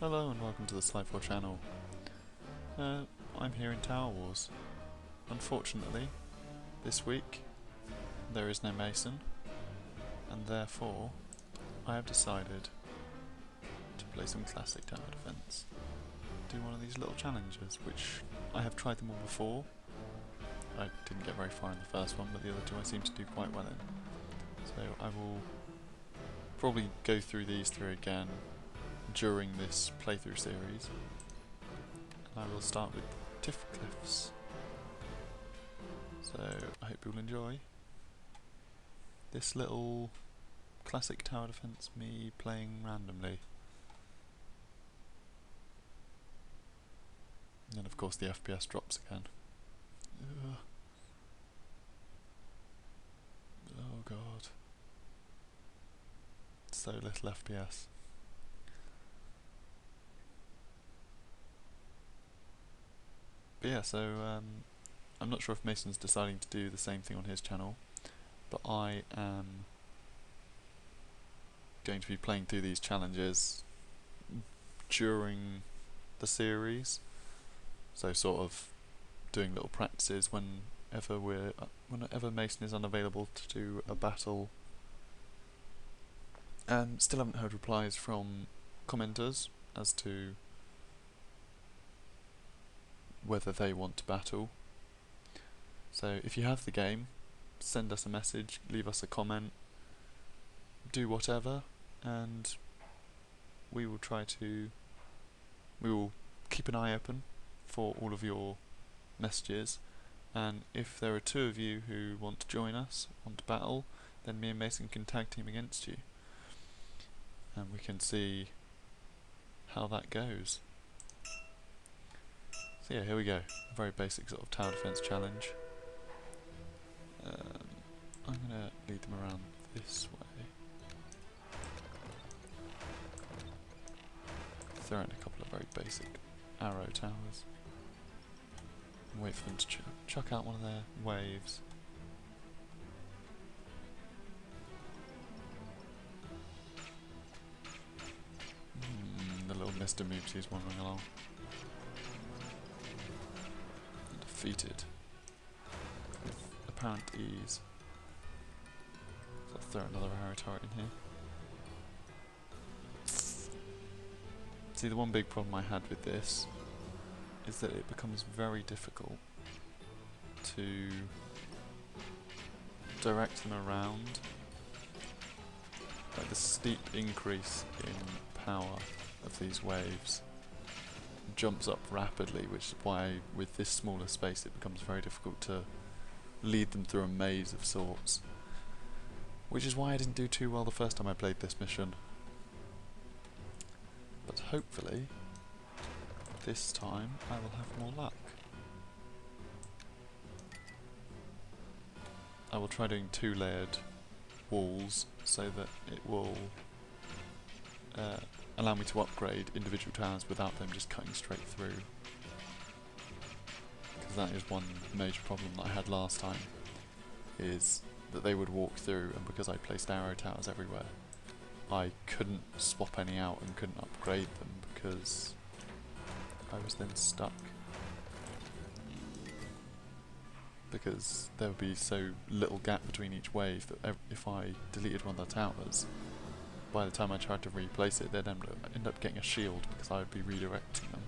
Hello and welcome to the Slyphor channel. I'm here in Tower Wars. Unfortunately, this week there is no Mason, and therefore I have decided to play some classic tower defense. Do one of these little challenges, which I have tried them all before. I didn't get very far in the first one, but the other two I seem to do quite well in. So I will probably go through these three again during this playthrough series, and I will start with Tiff Cliffs. So I hope you'll enjoy this little classic tower defense, me playing randomly. And then of course the FPS drops again. Ugh. Oh god. So little FPS. But yeah, so I'm not sure if Mason's deciding to do the same thing on his channel, but I am going to be playing through these challenges during the series, so sort of doing little practices whenever Mason is unavailable to do a battle. Still haven't heard replies from commenters as to whether they want to battle. So if you have the game, send us a message, leave us a comment, do whatever, and we will keep an eye open for all of your messages. And if there are two of you who want to join us, want to battle, then me and Mason can tag team against you, and we can see how that goes. So yeah, here we go. A very basic sort of tower defense challenge. I'm going to lead them around this way. Throw in a couple of very basic arrow towers. And wait for them to chuck out one of their waves. The little Mr. Moopsy's wandering along. Defeated with apparent ease. So I'll throw another arrow turret in here. See, the one big problem I had with this is that it becomes very difficult to direct them around. Like the steep increase in power of these waves jumps up rapidly, which is why with this smaller space it becomes very difficult to lead them through a maze of sorts. Which is why I didn't do too well the first time I played this mission. But hopefully, this time I will have more luck. I will try doing two-layered walls so that it will allow me to upgrade individual towers without them just cutting straight through. Because that is one major problem that I had last time, is that they would walk through, and because I placed arrow towers everywhere, I couldn't swap any out and couldn't upgrade them because I was then stuck. Because there would be so little gap between each wave that if I deleted one of the towers, by the time I tried to replace it, they'd end up getting a shield because I would be redirecting them.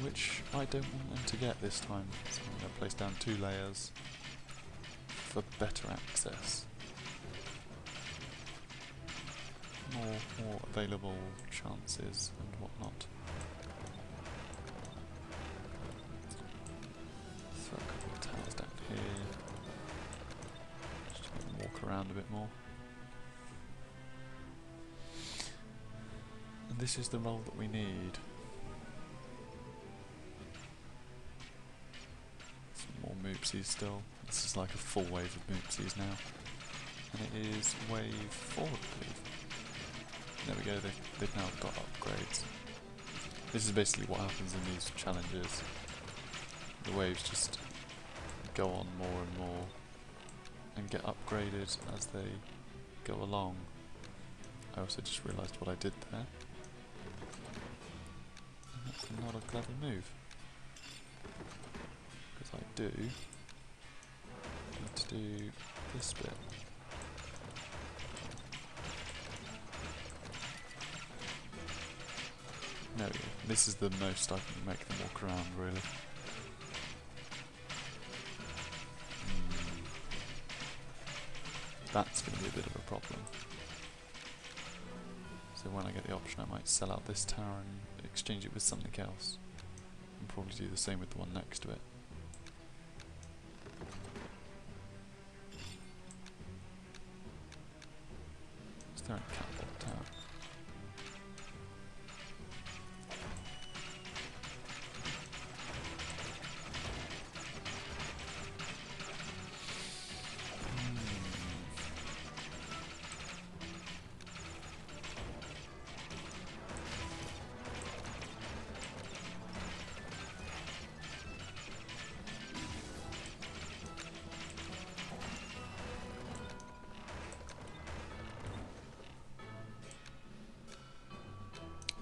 Which I don't want them to get this time, so I'm going to place down 2 layers for better access. More available chances and whatnot. Throw a couple of towers down here, just to make them walk around a bit more. And this is the role that we need. Some more moopsies still. This is like a full wave of moopsies now. And it is wave 4, I believe. There we go, they've now got upgrades. This is basically what happens in these challenges. The waves just go on more and more and get upgraded as they go along. I also just realised what I did there. And that's not a clever move. Because I do need to do this bit. There we go. This is the most I can make them walk around, really. That's going to be a bit of a problem. So when I get the option, I might sell out this tower and exchange it with something else. And probably do the same with the one next to it. Is there a catapult tower?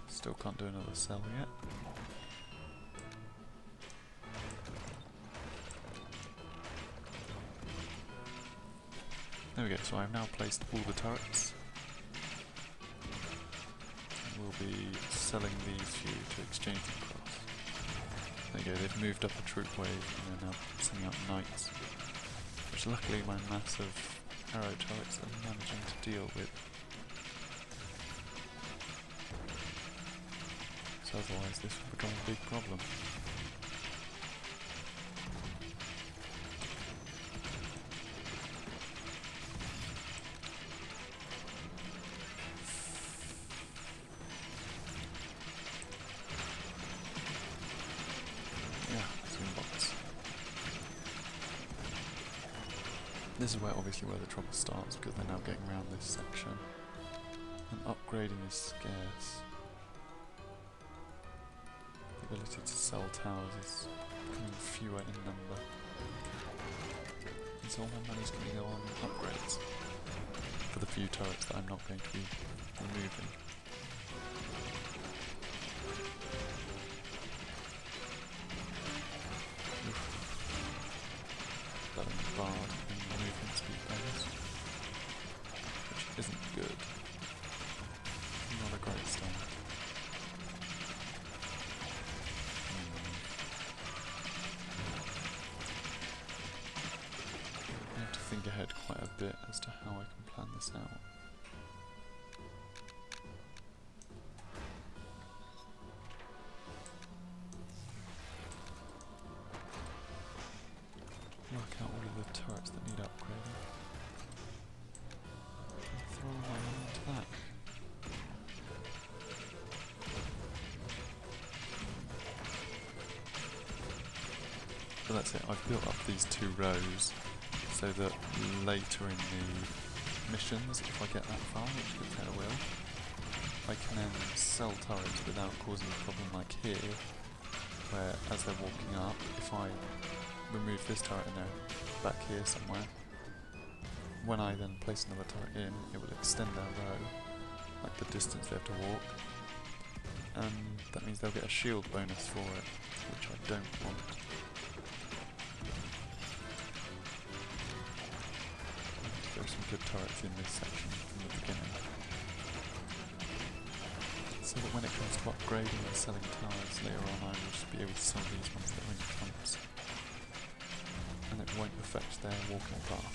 Still can't do another cell yet. There we go, so I've now placed all the turrets. We'll be selling these few to exchange them across. There you go, they've moved up a troop wave and they're now sending out knights. Which luckily my massive arrow turrets are managing to deal with. Otherwise this will become a big problem. Yeah, bots. This is obviously where the trouble starts, because they're now getting around this section. And upgrading is scarce. The ability to sell towers is becoming fewer in number. And so all my money's going to go on upgrades for the few turrets that I'm not going to be removing. That barred and movement speed bonus, which isn't good. Not a great start. Think ahead quite a bit as to how I can plan this out. Work out all of the turrets that need upgrading. And throw my money into that. So that's it, I've built up these 2 rows. So that later in the missions, if I get that far, which I think I will, I can then sell turrets without causing a problem like here, where as they're walking up, if I remove this turret and they're back here somewhere, when I then place another turret in, it will extend their row, like the distance they have to walk, and that means they'll get a shield bonus for it, which I don't want. There are some good turrets in this section from the beginning. So that when it comes to upgrading and selling towers later on, I will just be able to sell these ones that are in clumps. And it won't affect their walking path.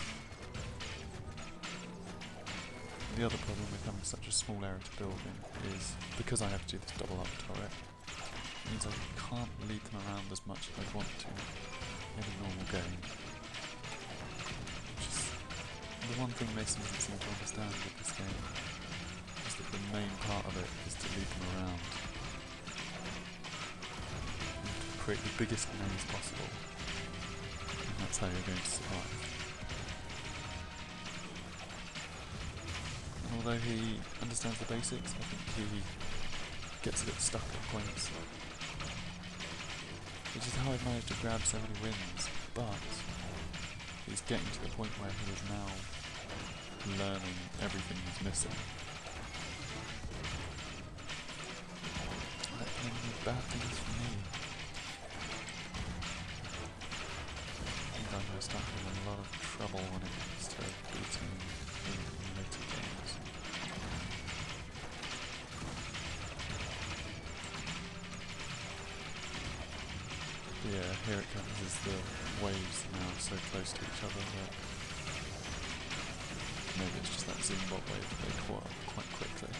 The other problem with having such a small area to build in is, because I have to do this double up turret, it means I can't lead them around as much as I want to in a normal game. The one thing Mason doesn't seem to understand with this game is that the main part of it is to lead them around. And to create the biggest maze possible. And that's how you're going to survive. And although he understands the basics, I think he gets a bit stuck at points. Which is how I've managed to grab so many wins, but he's getting to the point where he is now learning everything he's missing. bad things for me. I think I'm going to start having a lot of trouble when it comes to beating in later games. Yeah, here it comes as the waves are now so close to each other that maybe it's just that Zoombot wave that they caught up quite quickly.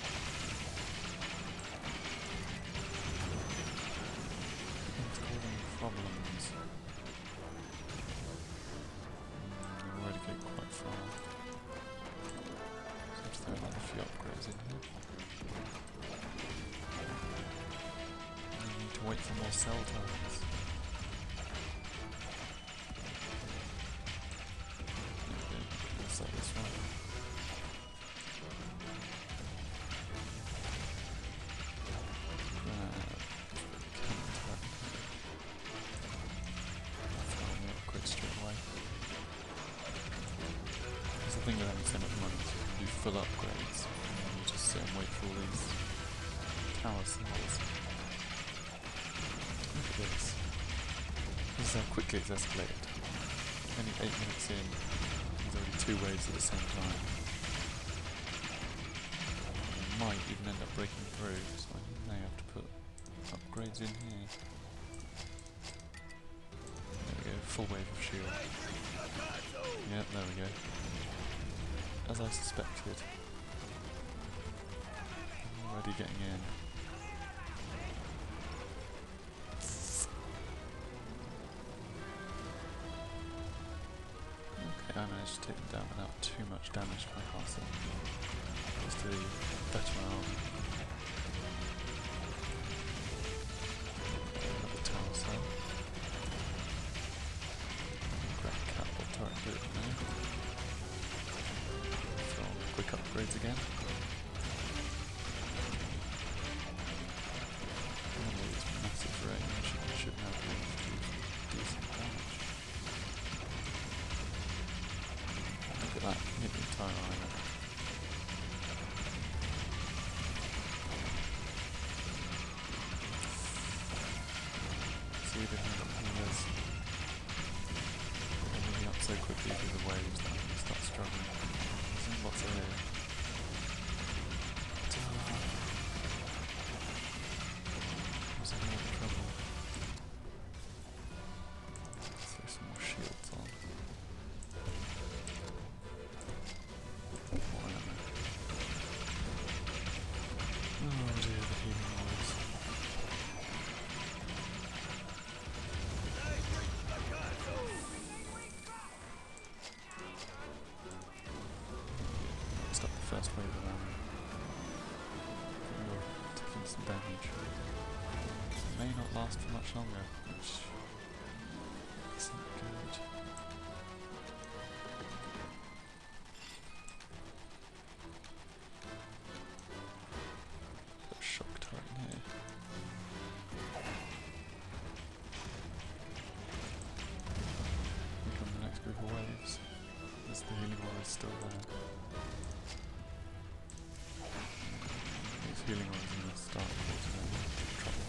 It's causing problems. I'm already getting quite far. So I'll just throw another few upgrades in here. I need to wait for more cell turrets. This one. Quick straight away. Because the thing with having so much money is you can do full upgrades and you just sit and wait for all these tower cells. Look at this. This is how quickly it's escalated. Only 8 minutes in. There's already 2 waves at the same time. It might even end up breaking through, so I may have to put upgrades in here. There we go, full wave of shield. Yep, there we go. As I suspected. Already getting in. I managed to take them down without too much damage to my castle. Just a better army. Another tower cell. Grab a catapult turret boot now. Throw on quick upgrades again. And with its massive range, it should now be able to do decent damage. Look at that, hit the entire island. See the healers. They're moving up so quickly through the waves that I'm going to start struggling. Some bots are here. I'm having a lot of trouble. Let's throw some more shields on. Oh dear, the healing oils. Stop the first wave of ammo. We're taking some damage. It may not last for much longer, which isn't good. Shock turret in here. Here come the next group of waves. As the healing oil is still there. These healing oils are going to start causing trouble.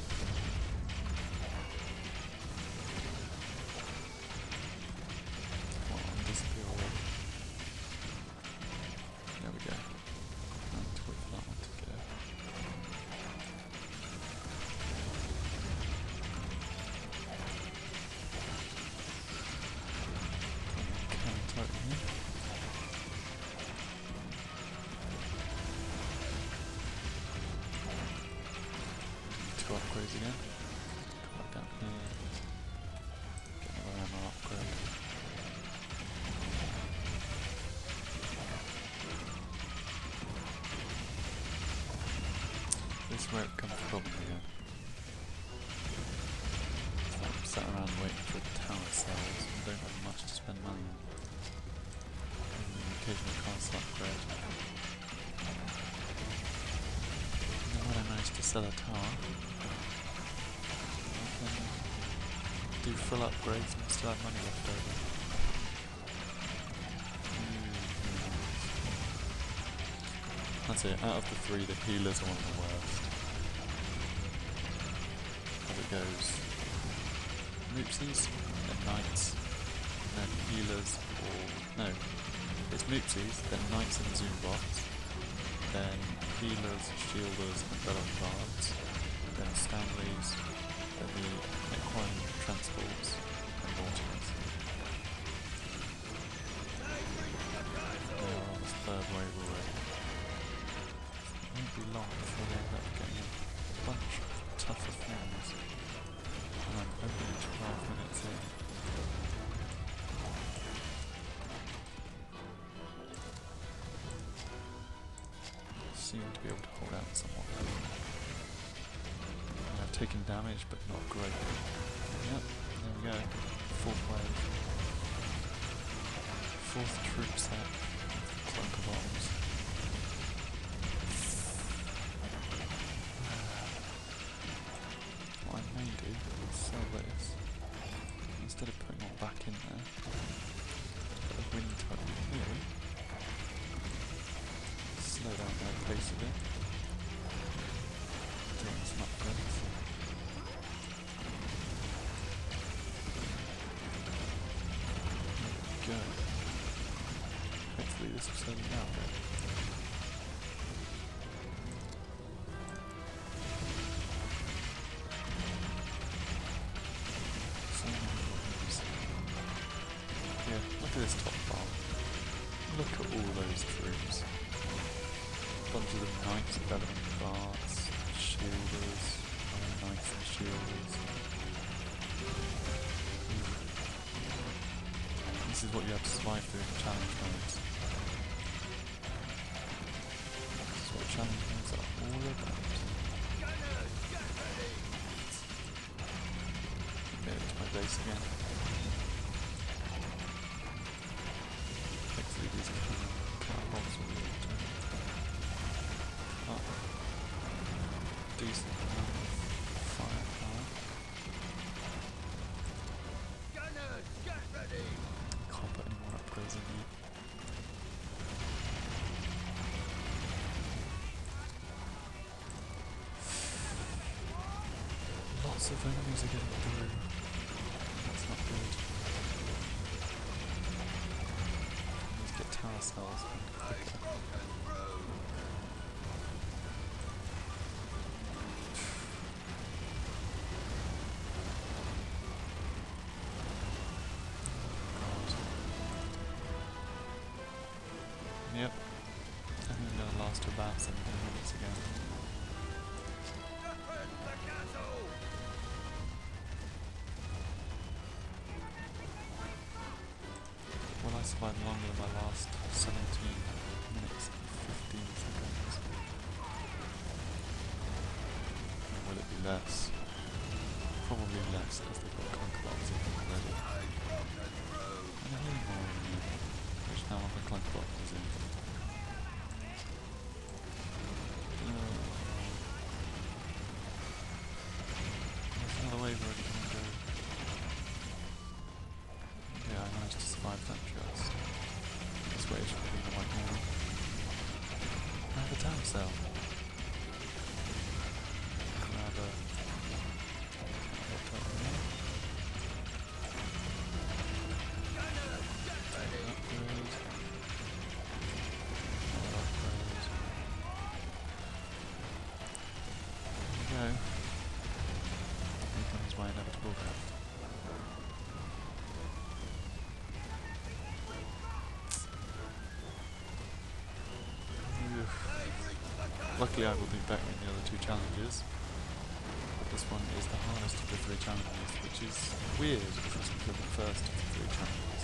Come on, disappear already. There we go. I need to wait for that one to go. Two upgrades again. Come back down here. Get another ammo upgrade. This is where it becomes a problem again. I'm sat around waiting for the tower cells and don't have much to spend money on. An occasional castle upgrade. And then when I manage to sell a tower, I can do full upgrades and still have money left over. That's it, out of the 3 the healers are one of the worst. as it goes. Moopsies, then knights, then healers, or no, it's moopsies, then knights and zoombots, then healers, shielders, and veteran guards, then Stanleys, then the equine transports, and launchers. They are on the third wave already. It won't be long before they end up getting a bunch of tougher forms. And I'm only 12 minutes in. Seem to be able to hold out somewhat. I've taken damage, but not great. Yep, there we go. Fourth wave. Fourth troop set. Clunk of bombs. What I may do is sell this. Instead of putting all back in there, put a wind tunnel here. Slow down the pace of it. Doing some upgrades. There we go. Hopefully this will slow me down a bit. Yeah, look at this top bar. Look at all those troops. Bunch of them knights, veteran guards, shielders, knights and shielders. This is what you have to survive through in challenge modes. This is what challenge modes are all about. Get into my base again. Hopefully these catapults will be able to decent amount of firepower. Gunners, get ready! Can't put any more upgrades in here. Lots of enemies are getting through. That's not good. Let's get tower cells quicker. Yep, I think I'm going to last to about 17 minutes again. Will I survive longer than my last 17 minutes and 15 seconds? Or will it be less? Probably less because they've got clunkerbots in them already. And a little more in there, which now the clunkerbot is in. There's another wave already going to go. Yeah, I managed to survive that just. This way should be the one now. I have a town cell. Grab a... Here comes my inevitable death. Luckily I will be better in the other two challenges. But this one is the hardest of the three challenges, which is weird if it's the first of the three challenges.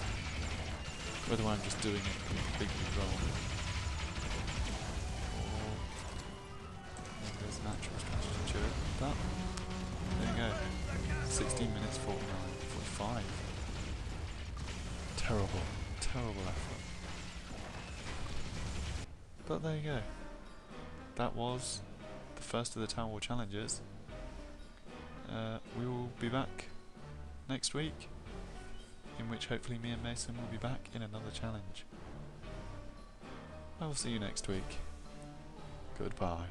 Whether I'm just doing it completely wrong, or maybe there's an actual strategy to it. But there you go. 16 minutes 45. Terrible, terrible effort. But there you go. That was the first of the Town War challenges. We will be back next week, in which hopefully me and Mason will be back in another challenge. I will see you next week. Goodbye.